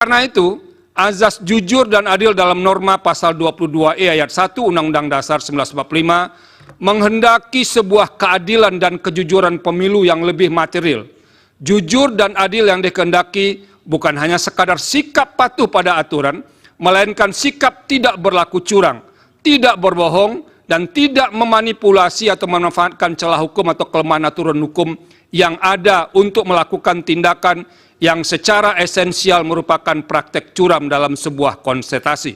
Karena itu, azas jujur dan adil dalam norma pasal 22E ayat 1 Undang-Undang Dasar 1945 menghendaki sebuah keadilan dan kejujuran pemilu yang lebih material. Jujur dan adil yang dikehendaki bukan hanya sekadar sikap patuh pada aturan, melainkan sikap tidak berlaku curang, tidak berbohong, dan tidak memanipulasi atau memanfaatkan celah hukum atau kelemahan aturan hukum yang ada untuk melakukan tindakan yang secara esensial merupakan praktek curam dalam sebuah kontestasi.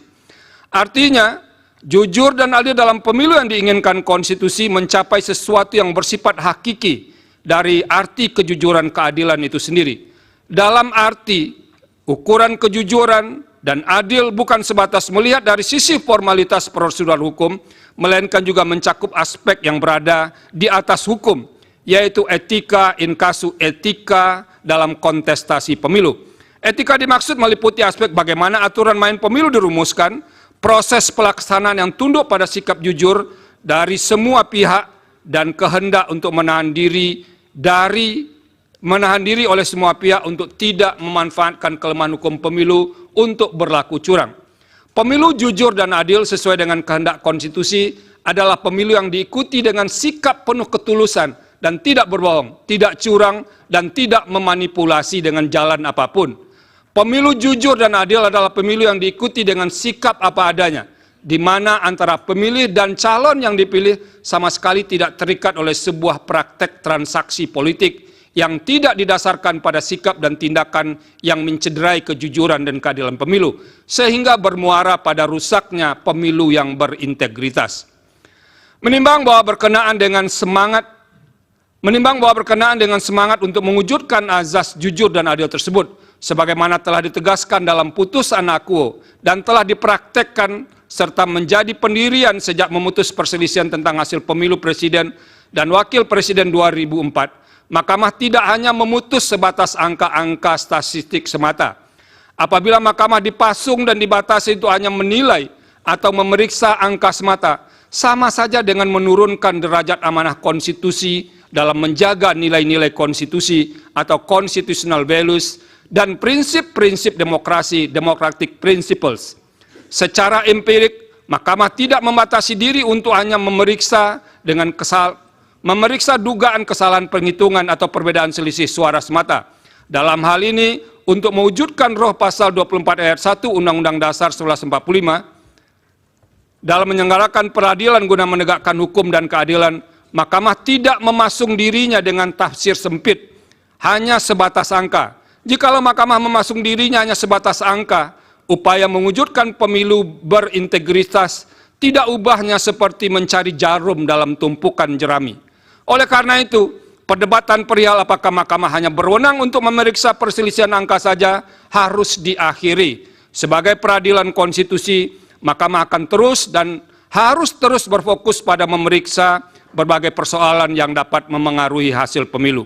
Artinya, jujur dan adil dalam pemilu yang diinginkan konstitusi mencapai sesuatu yang bersifat hakiki dari arti kejujuran keadilan itu sendiri. Dalam arti, ukuran kejujuran dan adil bukan sebatas melihat dari sisi formalitas prosedural hukum, melainkan juga mencakup aspek yang berada di atas hukum, yaitu etika in casu etika dalam kontestasi pemilu. Etika dimaksud meliputi aspek bagaimana aturan main pemilu dirumuskan, proses pelaksanaan yang tunduk pada sikap jujur dari semua pihak, dan kehendak untuk menahan diri oleh semua pihak untuk tidak memanfaatkan kelemahan hukum pemilu untuk berlaku curang. Pemilu jujur dan adil sesuai dengan kehendak konstitusi adalah pemilu yang diikuti dengan sikap penuh ketulusan dan tidak berbohong, tidak curang, dan tidak memanipulasi dengan jalan apapun. Pemilu jujur dan adil adalah pemilu yang diikuti dengan sikap apa adanya, di mana antara pemilih dan calon yang dipilih sama sekali tidak terikat oleh sebuah praktek transaksi politik yang tidak didasarkan pada sikap dan tindakan yang mencederai kejujuran dan keadilan pemilu, sehingga bermuara pada rusaknya pemilu yang berintegritas. Menimbang bahwa berkenaan dengan semangat untuk mewujudkan azas jujur dan adil tersebut, sebagaimana telah ditegaskan dalam putusan Akuo dan telah dipraktekkan serta menjadi pendirian sejak memutus perselisihan tentang hasil pemilu presiden dan wakil presiden 2004, Mahkamah tidak hanya memutus sebatas angka-angka statistik semata. Apabila Mahkamah dipasung dan dibatasi itu hanya menilai atau memeriksa angka semata, sama saja dengan menurunkan derajat amanah konstitusi dalam menjaga nilai-nilai konstitusi atau constitutional values dan prinsip-prinsip demokrasi, democratic principles. Secara empirik, Mahkamah tidak membatasi diri untuk hanya memeriksa dugaan kesalahan penghitungan atau perbedaan selisih suara semata. Dalam hal ini, untuk mewujudkan roh pasal 24 ayat 1 Undang-Undang Dasar 1945, dalam menyelenggarakan peradilan guna menegakkan hukum dan keadilan, Mahkamah tidak memasung dirinya dengan tafsir sempit, hanya sebatas angka. Jikalau Mahkamah memasung dirinya hanya sebatas angka, upaya mewujudkan pemilu berintegritas tidak ubahnya seperti mencari jarum dalam tumpukan jerami. Oleh karena itu, perdebatan perihal apakah Mahkamah hanya berwenang untuk memeriksa perselisihan angka saja harus diakhiri. Sebagai peradilan konstitusi, Mahkamah akan terus dan harus terus berfokus pada memeriksa berbagai persoalan yang dapat memengaruhi hasil pemilu.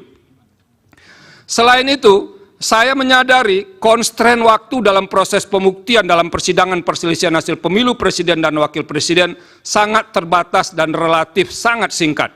Selain itu, saya menyadari konstrain waktu dalam proses pembuktian dalam persidangan perselisihan hasil pemilu presiden dan wakil presiden sangat terbatas dan relatif sangat singkat.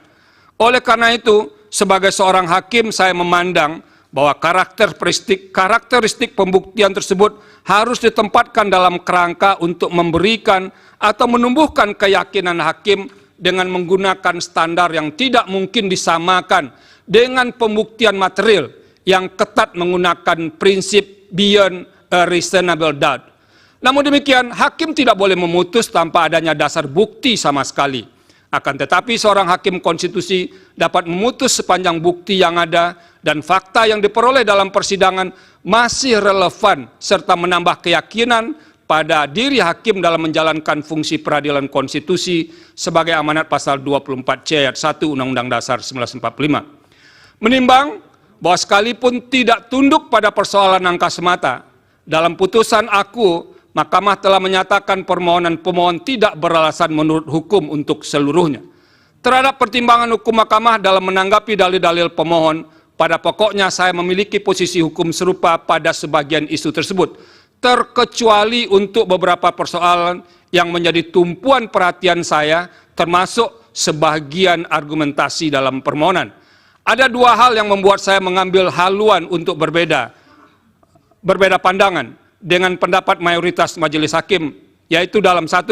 Oleh karena itu, sebagai seorang hakim saya memandang bahwa karakteristik pembuktian tersebut harus ditempatkan dalam kerangka untuk memberikan atau menumbuhkan keyakinan hakim dengan menggunakan standar yang tidak mungkin disamakan dengan pembuktian material yang ketat menggunakan prinsip beyond a reasonable doubt. Namun demikian, hakim tidak boleh memutus tanpa adanya dasar bukti sama sekali. Akan tetapi seorang hakim konstitusi dapat memutus sepanjang bukti yang ada dan fakta yang diperoleh dalam persidangan masih relevan serta menambah keyakinan pada diri hakim dalam menjalankan fungsi peradilan konstitusi sebagai amanat pasal 24C ayat 1 Undang-Undang Dasar 1945. Menimbang bahwa sekalipun tidak tunduk pada persoalan angka semata, dalam putusan Akuo, Mahkamah telah menyatakan permohonan pemohon tidak beralasan menurut hukum untuk seluruhnya. Terhadap pertimbangan hukum Mahkamah dalam menanggapi dalil-dalil pemohon, pada pokoknya saya memiliki posisi hukum serupa pada sebagian isu tersebut, terkecuali untuk beberapa persoalan yang menjadi tumpuan perhatian saya, termasuk sebagian argumentasi dalam permohonan. Ada dua hal yang membuat saya mengambil haluan untuk berbeda pandangan. dengan pendapat mayoritas Majelis Hakim, yaitu dalam 1,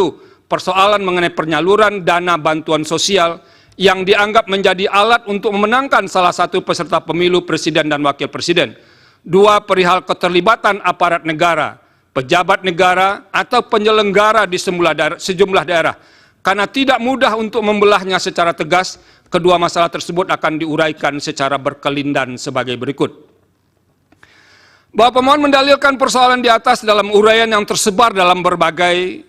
persoalan mengenai penyaluran dana bantuan sosial yang dianggap menjadi alat untuk memenangkan salah satu peserta pemilu presiden dan wakil presiden. 2, perihal keterlibatan aparat negara, pejabat negara, atau penyelenggara di sejumlah daerah. Karena tidak mudah untuk membelahnya secara tegas, kedua masalah tersebut akan diuraikan secara berkelindan sebagai berikut. Bahwa pemohon mendalilkan persoalan di atas dalam uraian yang tersebar dalam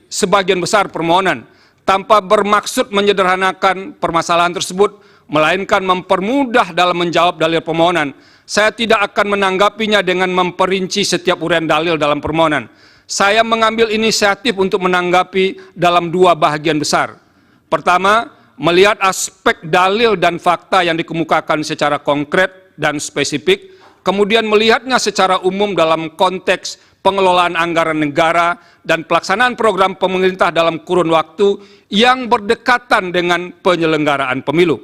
sebagian besar permohonan, tanpa bermaksud menyederhanakan permasalahan tersebut, melainkan mempermudah dalam menjawab dalil permohonan. Saya tidak akan menanggapinya dengan memperinci setiap uraian dalil dalam permohonan. Saya mengambil inisiatif untuk menanggapi dalam 2 bahagian besar. Pertama, melihat aspek dalil dan fakta yang dikemukakan secara konkret dan spesifik, kemudian melihatnya secara umum dalam konteks pengelolaan anggaran negara dan pelaksanaan program pemerintah dalam kurun waktu yang berdekatan dengan penyelenggaraan pemilu.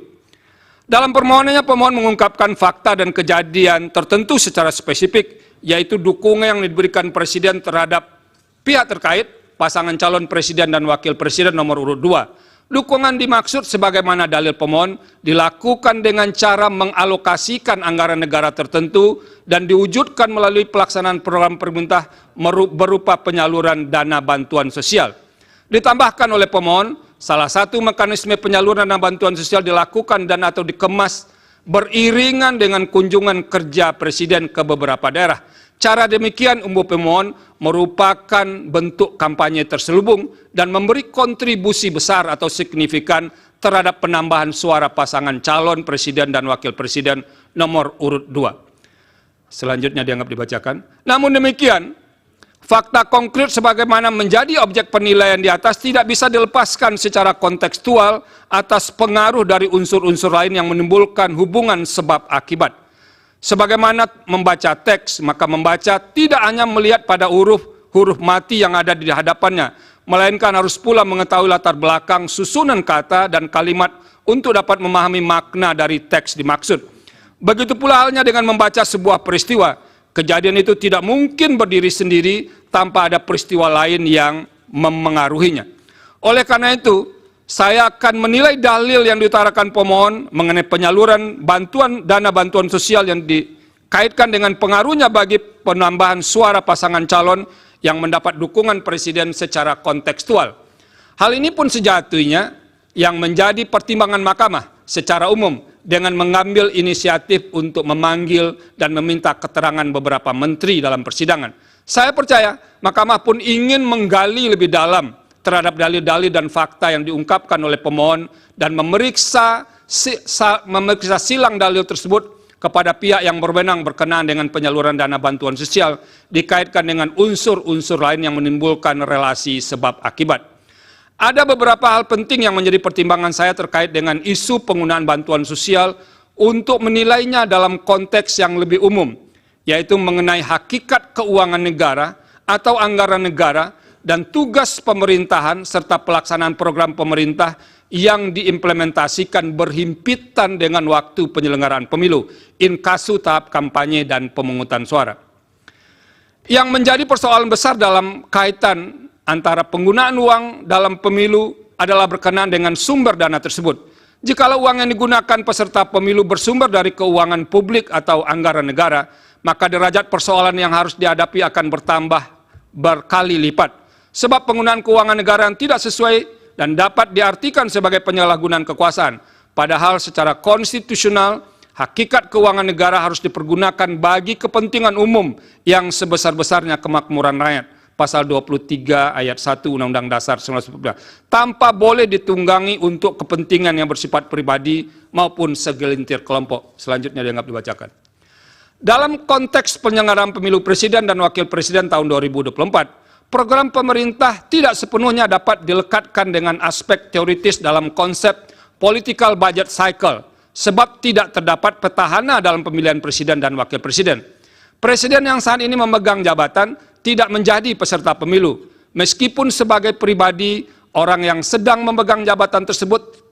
Dalam permohonannya, pemohon mengungkapkan fakta dan kejadian tertentu secara spesifik, yaitu dukungan yang diberikan Presiden terhadap pihak terkait, pasangan calon Presiden dan Wakil Presiden nomor urut 2. Dukungan dimaksud sebagaimana dalil pemohon dilakukan dengan cara mengalokasikan anggaran negara tertentu dan diwujudkan melalui pelaksanaan program pemerintah berupa penyaluran dana bantuan sosial. Ditambahkan oleh pemohon, salah satu mekanisme penyaluran dana bantuan sosial dilakukan dan atau dikemas beriringan dengan kunjungan kerja Presiden ke beberapa daerah. Cara demikian umum pemohon merupakan bentuk kampanye terselubung dan memberi kontribusi besar atau signifikan terhadap penambahan suara pasangan calon presiden dan wakil presiden nomor urut 2. Selanjutnya dianggap dibacakan. Namun demikian, fakta konkret sebagaimana menjadi objek penilaian di atas tidak bisa dilepaskan secara kontekstual atas pengaruh dari unsur-unsur lain yang menimbulkan hubungan sebab akibat. Sebagaimana membaca teks, maka membaca tidak hanya melihat pada huruf mati yang ada di hadapannya, melainkan harus pula mengetahui latar belakang susunan kata dan kalimat untuk dapat memahami makna dari teks dimaksud. Begitu pula halnya dengan membaca sebuah peristiwa. Kejadian itu tidak mungkin berdiri sendiri tanpa ada peristiwa lain yang memengaruhinya. Oleh karena itu, saya akan menilai dalil yang diutarakan pemohon mengenai penyaluran dana bantuan sosial yang dikaitkan dengan pengaruhnya bagi penambahan suara pasangan calon yang mendapat dukungan Presiden secara kontekstual. Hal ini pun sejatinya yang menjadi pertimbangan mahkamah secara umum dengan mengambil inisiatif untuk memanggil dan meminta keterangan beberapa menteri dalam persidangan. Saya percaya mahkamah pun ingin menggali lebih dalam terhadap dalil-dalil dan fakta yang diungkapkan oleh pemohon dan memeriksa silang dalil tersebut kepada pihak yang berwenang berkenaan dengan penyaluran dana bantuan sosial dikaitkan dengan unsur-unsur lain yang menimbulkan relasi sebab akibat. Ada beberapa hal penting yang menjadi pertimbangan saya terkait dengan isu penggunaan bantuan sosial untuk menilainya dalam konteks yang lebih umum, yaitu mengenai hakikat keuangan negara atau anggaran negara dan tugas pemerintahan serta pelaksanaan program pemerintah yang diimplementasikan berhimpitan dengan waktu penyelenggaraan pemilu, inkasu tahap kampanye dan pemungutan suara. Yang menjadi persoalan besar dalam kaitan antara penggunaan uang dalam pemilu adalah berkenaan dengan sumber dana tersebut. Jikalau uang yang digunakan peserta pemilu bersumber dari keuangan publik atau anggaran negara, maka derajat persoalan yang harus dihadapi akan bertambah berkali lipat. Sebab penggunaan keuangan negara yang tidak sesuai dan dapat diartikan sebagai penyalahgunaan kekuasaan. Padahal secara konstitusional, hakikat keuangan negara harus dipergunakan bagi kepentingan umum yang sebesar-besarnya kemakmuran rakyat. Pasal 23 ayat 1 Undang-Undang Dasar 1945, tanpa boleh ditunggangi untuk kepentingan yang bersifat pribadi maupun segelintir kelompok. Selanjutnya dianggap dibacakan. Dalam konteks penyelenggaraan pemilu presiden dan wakil presiden tahun 2024, program pemerintah tidak sepenuhnya dapat dilekatkan dengan aspek teoritis dalam konsep political budget cycle, sebab tidak terdapat petahana dalam pemilihan presiden dan wakil presiden. Presiden yang saat ini memegang jabatan tidak menjadi peserta pemilu, meskipun sebagai pribadi orang yang sedang memegang jabatan tersebut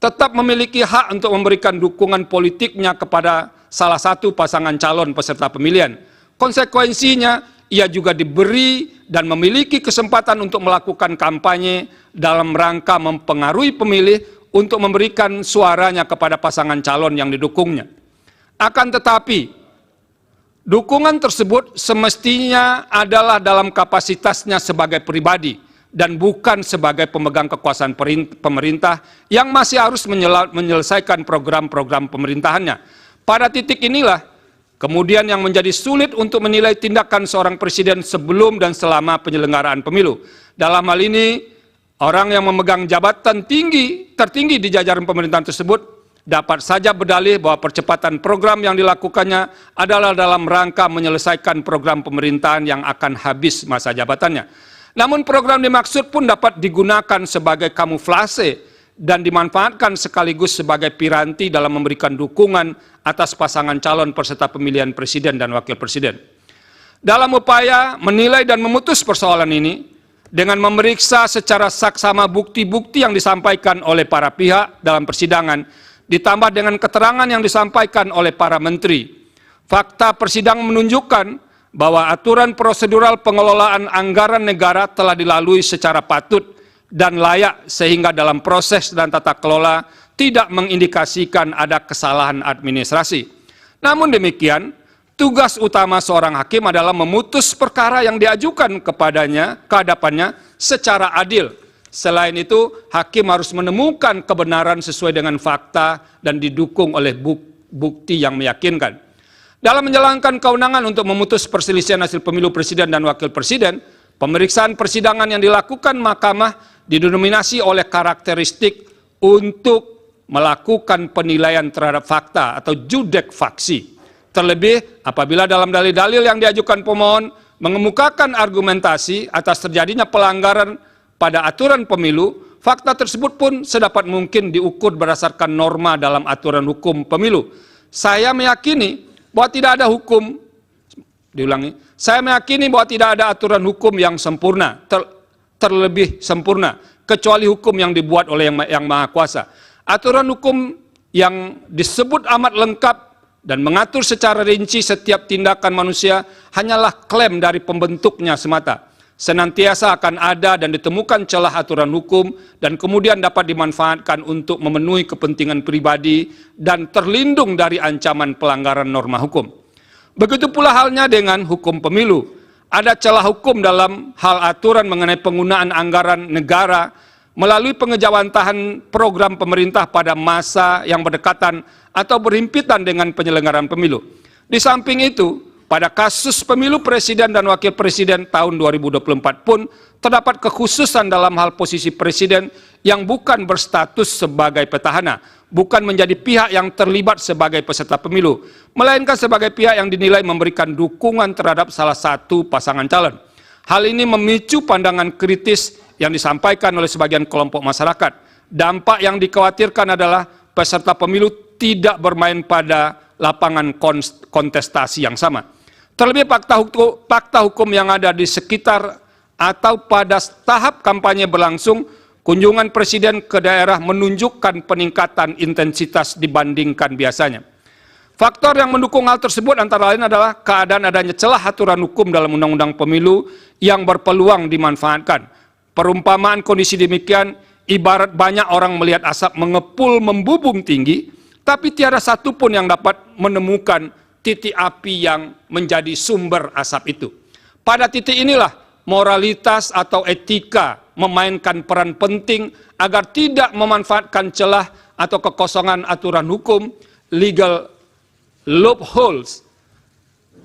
tetap memiliki hak untuk memberikan dukungan politiknya kepada salah satu pasangan calon peserta pemilihan. Konsekuensinya, ia juga diberi dan memiliki kesempatan untuk melakukan kampanye dalam rangka mempengaruhi pemilih untuk memberikan suaranya kepada pasangan calon yang didukungnya. Akan tetapi, dukungan tersebut semestinya adalah dalam kapasitasnya sebagai pribadi dan bukan sebagai pemegang kekuasaan pemerintah yang masih harus menyelesaikan program-program pemerintahannya. Pada titik inilah kemudian yang menjadi sulit untuk menilai tindakan seorang presiden sebelum dan selama penyelenggaraan pemilu. Dalam hal ini, orang yang memegang jabatan tertinggi di jajaran pemerintahan tersebut dapat saja berdalih bahwa percepatan program yang dilakukannya adalah dalam rangka menyelesaikan program pemerintahan yang akan habis masa jabatannya. Namun program dimaksud pun dapat digunakan sebagai kamuflase dan dimanfaatkan sekaligus sebagai piranti dalam memberikan dukungan atas pasangan calon peserta pemilihan presiden dan wakil presiden. Dalam upaya menilai dan memutus persoalan ini, dengan memeriksa secara saksama bukti-bukti yang disampaikan oleh para pihak dalam persidangan, ditambah dengan keterangan yang disampaikan oleh para menteri, fakta persidangan menunjukkan bahwa aturan prosedural pengelolaan anggaran negara telah dilalui secara patut dan layak sehingga dalam proses dan tata kelola tidak mengindikasikan ada kesalahan administrasi. Namun demikian, tugas utama seorang hakim adalah memutus perkara yang diajukan ke hadapannya secara adil. Selain itu, hakim harus menemukan kebenaran sesuai dengan fakta dan didukung oleh bukti yang meyakinkan. Dalam menjalankan kewenangan untuk memutus perselisihan hasil pemilu presiden dan wakil presiden, pemeriksaan persidangan yang dilakukan mahkamah didominasi oleh karakteristik untuk melakukan penilaian terhadap fakta atau judek faksi. Terlebih apabila dalam dalil-dalil yang diajukan pemohon mengemukakan argumentasi atas terjadinya pelanggaran pada aturan pemilu, fakta tersebut pun sedapat mungkin diukur berdasarkan norma dalam aturan hukum pemilu. Saya meyakini bahwa tidak ada hukum, saya meyakini bahwa tidak ada aturan hukum yang sempurna, terlebih sempurna, kecuali hukum yang dibuat oleh Yang Maha Kuasa. Aturan hukum yang disebut amat lengkap dan mengatur secara rinci setiap tindakan manusia hanyalah klaim dari pembentuknya semata. Senantiasa akan ada dan ditemukan celah aturan hukum dan kemudian dapat dimanfaatkan untuk memenuhi kepentingan pribadi dan terlindung dari ancaman pelanggaran norma hukum. Begitu pula halnya dengan hukum pemilu. Ada celah hukum dalam hal aturan mengenai penggunaan anggaran negara melalui pengejawantahan program pemerintah pada masa yang berdekatan atau berhimpitan dengan penyelenggaraan pemilu. Di samping itu, pada kasus pemilu presiden dan wakil presiden tahun 2024 pun terdapat kekhususan dalam hal posisi presiden yang bukan berstatus sebagai petahana, bukan menjadi pihak yang terlibat sebagai peserta pemilu, melainkan sebagai pihak yang dinilai memberikan dukungan terhadap salah satu pasangan calon. Hal ini memicu pandangan kritis yang disampaikan oleh sebagian kelompok masyarakat. Dampak yang dikhawatirkan adalah peserta pemilu tidak bermain pada lapangan kontestasi yang sama. Terlebih fakta hukum yang ada di sekitar atau pada tahap kampanye berlangsung, kunjungan presiden ke daerah menunjukkan peningkatan intensitas dibandingkan biasanya. Faktor yang mendukung hal tersebut antara lain adalah keadaan adanya celah aturan hukum dalam undang-undang pemilu yang berpeluang dimanfaatkan. Perumpamaan kondisi demikian ibarat banyak orang melihat asap mengepul membubung tinggi, tapi tiada satu pun yang dapat menemukan titik api yang menjadi sumber asap itu. Pada titik inilah moralitas atau etika memainkan peran penting agar tidak memanfaatkan celah atau kekosongan aturan hukum, legal loopholes.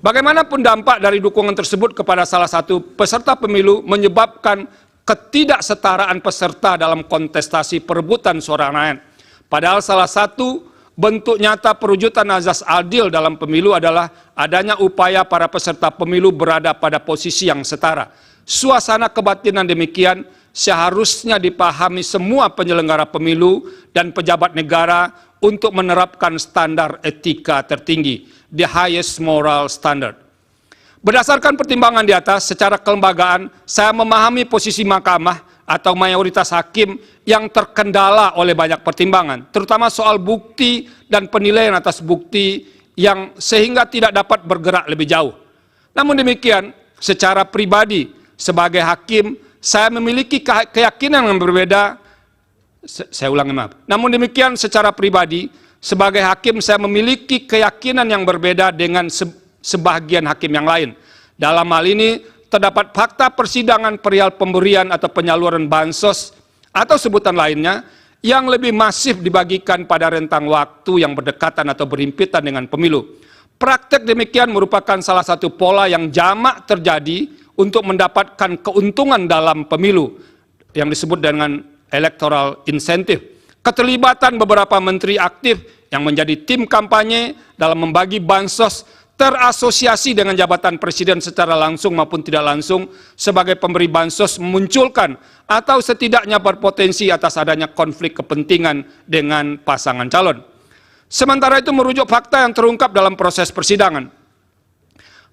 Bagaimanapun dampak dari dukungan tersebut kepada salah satu peserta pemilu menyebabkan ketidaksetaraan peserta dalam kontestasi perebutan suara rakyat. Padahal salah satu bentuk nyata perwujudan azas adil dalam pemilu adalah adanya upaya para peserta pemilu berada pada posisi yang setara. Suasana kebatinan demikian seharusnya dipahami semua penyelenggara pemilu dan pejabat negara untuk menerapkan standar etika tertinggi, the highest moral standard. Berdasarkan pertimbangan di atas, secara kelembagaan, saya memahami posisi mahkamah atau mayoritas hakim yang terkendala oleh banyak pertimbangan, terutama soal bukti dan penilaian atas bukti yang sehingga tidak dapat bergerak lebih jauh. Namun demikian, secara pribadi sebagai hakim, saya memiliki keyakinan yang berbeda. Saya ulangi, maaf. Namun demikian, secara pribadi sebagai hakim saya memiliki keyakinan yang berbeda dengan sebagian hakim yang lain. Dalam hal ini terdapat fakta persidangan perihal pemberian atau penyaluran bansos atau sebutan lainnya yang lebih masif dibagikan pada rentang waktu yang berdekatan atau berhimpitan dengan pemilu. Praktek demikian merupakan salah satu pola yang jamak terjadi untuk mendapatkan keuntungan dalam pemilu yang disebut dengan electoral incentive. Keterlibatan beberapa menteri aktif yang menjadi tim kampanye dalam membagi bansos terasosiasi dengan jabatan presiden secara langsung maupun tidak langsung sebagai pemberi bansos memunculkan atau setidaknya berpotensi atas adanya konflik kepentingan dengan pasangan calon. Sementara itu merujuk fakta yang terungkap dalam proses persidangan,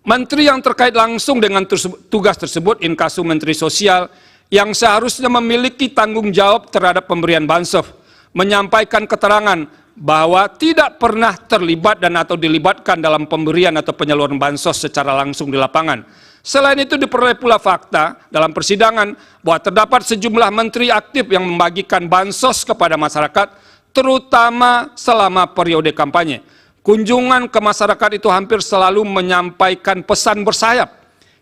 menteri yang terkait langsung dengan tugas tersebut, inkasu Menteri Sosial, yang seharusnya memiliki tanggung jawab terhadap pemberian bansos, menyampaikan keterangan bahwa tidak pernah terlibat dan atau dilibatkan dalam pemberian atau penyaluran bansos secara langsung di lapangan. Selain itu diperoleh pula fakta dalam persidangan bahwa terdapat sejumlah menteri aktif yang membagikan bansos kepada masyarakat, terutama selama periode kampanye. Kunjungan ke masyarakat itu hampir selalu menyampaikan pesan bersayap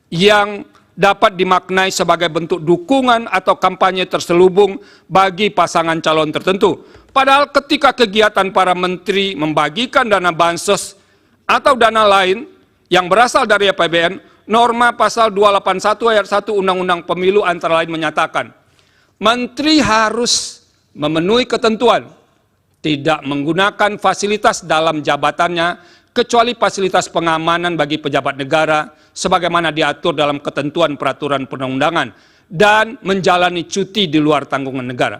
yang dapat dimaknai sebagai bentuk dukungan atau kampanye terselubung bagi pasangan calon tertentu. Padahal ketika kegiatan para menteri membagikan dana bansos atau dana lain yang berasal dari APBN, norma pasal 281 ayat 1 Undang-Undang Pemilu antara lain menyatakan, menteri harus memenuhi ketentuan tidak menggunakan fasilitas dalam jabatannya kecuali fasilitas pengamanan bagi pejabat negara sebagaimana diatur dalam ketentuan peraturan perundang-undangan dan menjalani cuti di luar tanggungan negara.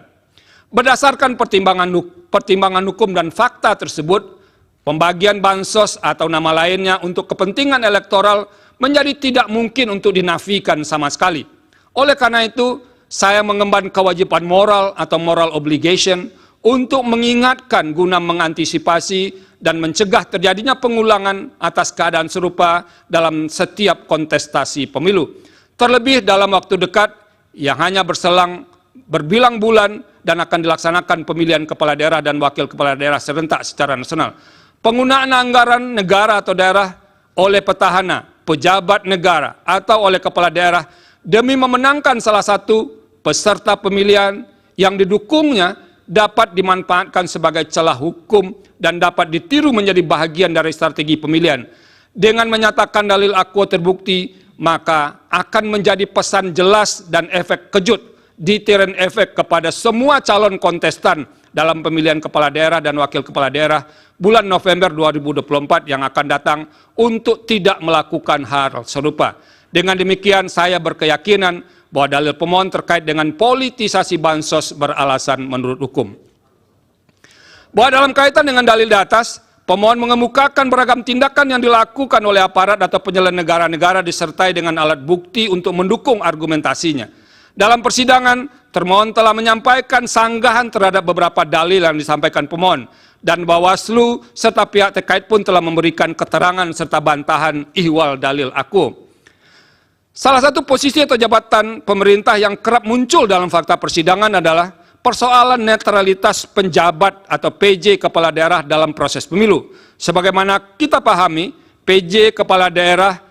Berdasarkan pertimbangan hukum dan fakta tersebut, pembagian bansos atau nama lainnya untuk kepentingan elektoral menjadi tidak mungkin untuk dinafikan sama sekali. Oleh karena itu, saya mengemban kewajiban moral atau moral obligation untuk mengingatkan guna mengantisipasi dan mencegah terjadinya pengulangan atas keadaan serupa dalam setiap kontestasi pemilu. Terlebih dalam waktu dekat yang hanya berselang berbilang bulan dan akan dilaksanakan pemilihan kepala daerah dan wakil kepala daerah serentak secara nasional. Penggunaan anggaran negara atau daerah oleh petahana, pejabat negara atau oleh kepala daerah demi memenangkan salah satu peserta pemilihan yang didukungnya dapat dimanfaatkan sebagai celah hukum dan dapat ditiru menjadi bahagian dari strategi pemilihan. Dengan menyatakan dalil akuo terbukti, maka akan menjadi pesan jelas dan efek kejut, deterrent efek kepada semua calon kontestan dalam pemilihan kepala daerah dan wakil kepala daerah bulan November 2024 yang akan datang untuk tidak melakukan hal serupa. Dengan demikian, saya berkeyakinan bahwa dalil pemohon terkait dengan politisasi bansos beralasan menurut hukum. Bahwa dalam kaitan dengan dalil di atas, pemohon mengemukakan beragam tindakan yang dilakukan oleh aparat atau penyelenggara negara disertai dengan alat bukti untuk mendukung argumentasinya. Dalam persidangan, termohon telah menyampaikan sanggahan terhadap beberapa dalil yang disampaikan pemohon, dan Bawaslu serta pihak terkait pun telah memberikan keterangan serta bantahan ihwal dalil akuo. Salah satu posisi atau jabatan pemerintah yang kerap muncul dalam fakta persidangan adalah persoalan netralitas penjabat atau PJ kepala daerah dalam proses pemilu. Sebagaimana kita pahami, PJ kepala daerah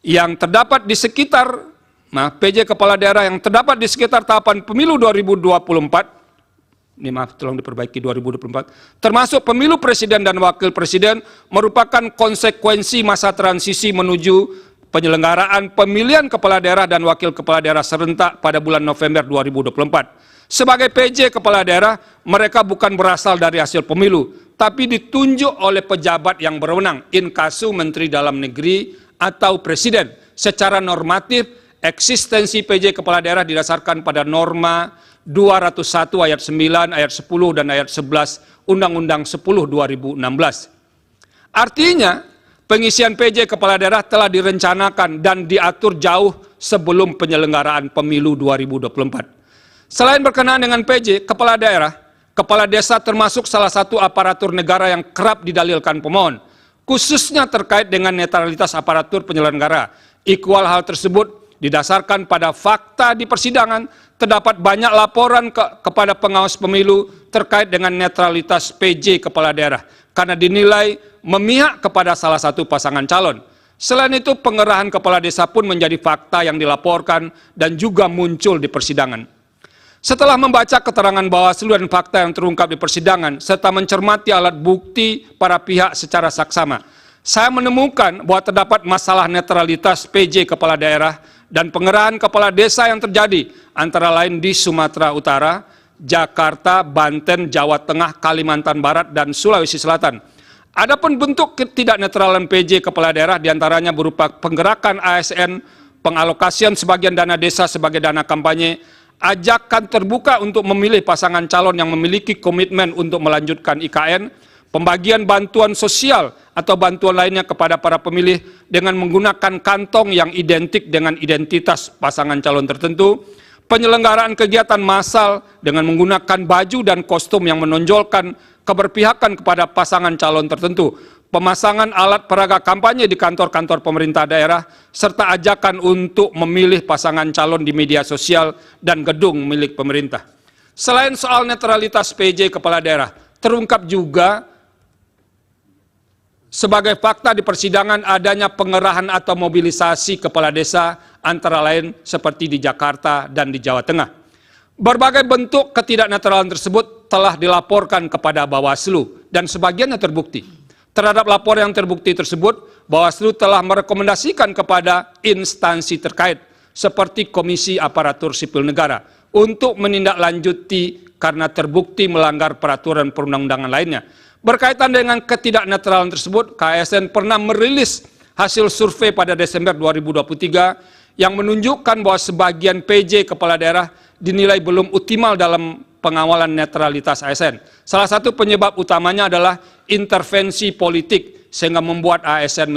yang terdapat di sekitar PJ kepala daerah yang terdapat di sekitar tahapan pemilu 2024, ini maaf tolong diperbaiki 2024, termasuk pemilu presiden dan wakil presiden merupakan konsekuensi masa transisi menuju penyelenggaraan pemilihan kepala daerah dan wakil kepala daerah serentak pada bulan November 2024. Sebagai PJ kepala daerah, mereka bukan berasal dari hasil pemilu, tapi ditunjuk oleh pejabat yang berwenang, inkasu Menteri Dalam Negeri atau Presiden. Secara normatif, eksistensi PJ kepala daerah didasarkan pada norma 201 ayat 9, ayat 10, dan ayat 11 Undang-Undang 10 2016. Artinya, pengisian PJ kepala daerah telah direncanakan dan diatur jauh sebelum penyelenggaraan pemilu 2024. Selain berkenaan dengan PJ kepala daerah, kepala desa termasuk salah satu aparatur negara yang kerap didalilkan pemohon, khususnya terkait dengan netralitas aparatur penyelenggara Ikhwal hal tersebut didasarkan pada fakta di persidangan terdapat banyak laporan kepada pengawas pemilu terkait dengan netralitas PJ kepala daerah karena dinilai memihak kepada salah satu pasangan calon. Selain itu, pengerahan kepala desa pun menjadi fakta yang dilaporkan dan juga muncul di persidangan. Setelah membaca keterangan Bawaslu dan fakta yang terungkap di persidangan, serta mencermati alat bukti para pihak secara saksama, saya menemukan bahwa terdapat masalah netralitas PJ kepala daerah dan pengerahan kepala desa yang terjadi, antara lain di Sumatera Utara, Jakarta, Banten, Jawa Tengah, Kalimantan Barat, dan Sulawesi Selatan. Adapun bentuk ketidaknetralan PJ kepala daerah diantaranya berupa penggerakan ASN, pengalokasian sebagian dana desa sebagai dana kampanye, ajakan terbuka untuk memilih pasangan calon yang memiliki komitmen untuk melanjutkan IKN, pembagian bantuan sosial atau bantuan lainnya kepada para pemilih dengan menggunakan kantong yang identik dengan identitas pasangan calon tertentu, penyelenggaraan kegiatan massal dengan menggunakan baju dan kostum yang menonjolkan keberpihakan kepada pasangan calon tertentu, pemasangan alat peraga kampanye di kantor-kantor pemerintah daerah, serta ajakan untuk memilih pasangan calon di media sosial dan gedung milik pemerintah. Selain soal netralitas PJ kepala daerah, terungkap juga sebagai fakta di persidangan adanya pengerahan atau mobilisasi kepala desa antara lain seperti di Jakarta dan di Jawa Tengah. Berbagai bentuk ketidaknetralan tersebut telah dilaporkan kepada Bawaslu dan sebagiannya terbukti. Terhadap laporan yang terbukti tersebut, Bawaslu telah merekomendasikan kepada instansi terkait seperti Komisi Aparatur Sipil Negara untuk menindaklanjuti karena terbukti melanggar peraturan perundang-undangan lainnya. Berkaitan dengan ketidaknetralan tersebut, KSN pernah merilis hasil survei pada Desember 2023 yang menunjukkan bahwa sebagian PJ kepala daerah dinilai belum optimal dalam pengawalan netralitas ASN. Salah satu penyebab utamanya adalah intervensi politik sehingga membuat ASN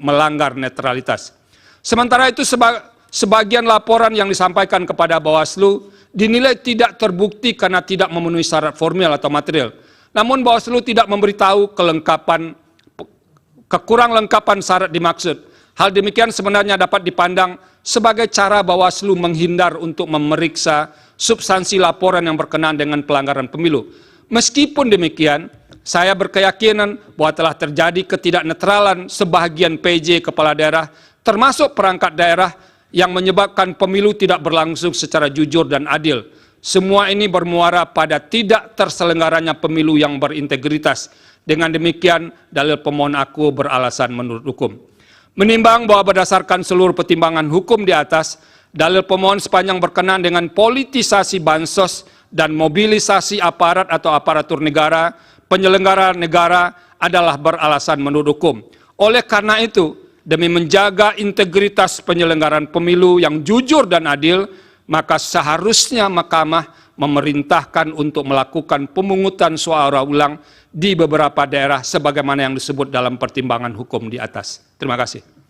melanggar netralitas. Sementara itu sebagian laporan yang disampaikan kepada Bawaslu dinilai tidak terbukti karena tidak memenuhi syarat formil atau material. Namun Bawaslu tidak memberitahu kekurang lengkapan syarat dimaksud. Hal demikian sebenarnya dapat dipandang sebagai cara Bawaslu menghindar untuk memeriksa substansi laporan yang berkenaan dengan pelanggaran pemilu. Meskipun demikian, saya berkeyakinan bahwa telah terjadi ketidaknetralan sebagian PJ kepala daerah, termasuk perangkat daerah yang menyebabkan pemilu tidak berlangsung secara jujur dan adil. Semua ini bermuara pada tidak terselenggaranya pemilu yang berintegritas. Dengan demikian, dalil pemohon aku beralasan menurut hukum. Menimbang bahwa berdasarkan seluruh pertimbangan hukum di atas, dalil pemohon sepanjang berkenaan dengan politisasi bansos dan mobilisasi aparat atau aparatur negara, penyelenggara negara adalah beralasan menurut hukum. Oleh karena itu, demi menjaga integritas penyelenggaraan pemilu yang jujur dan adil, maka seharusnya Mahkamah memerintahkan untuk melakukan pemungutan suara ulang di beberapa daerah sebagaimana yang disebut dalam pertimbangan hukum di atas. Terima kasih.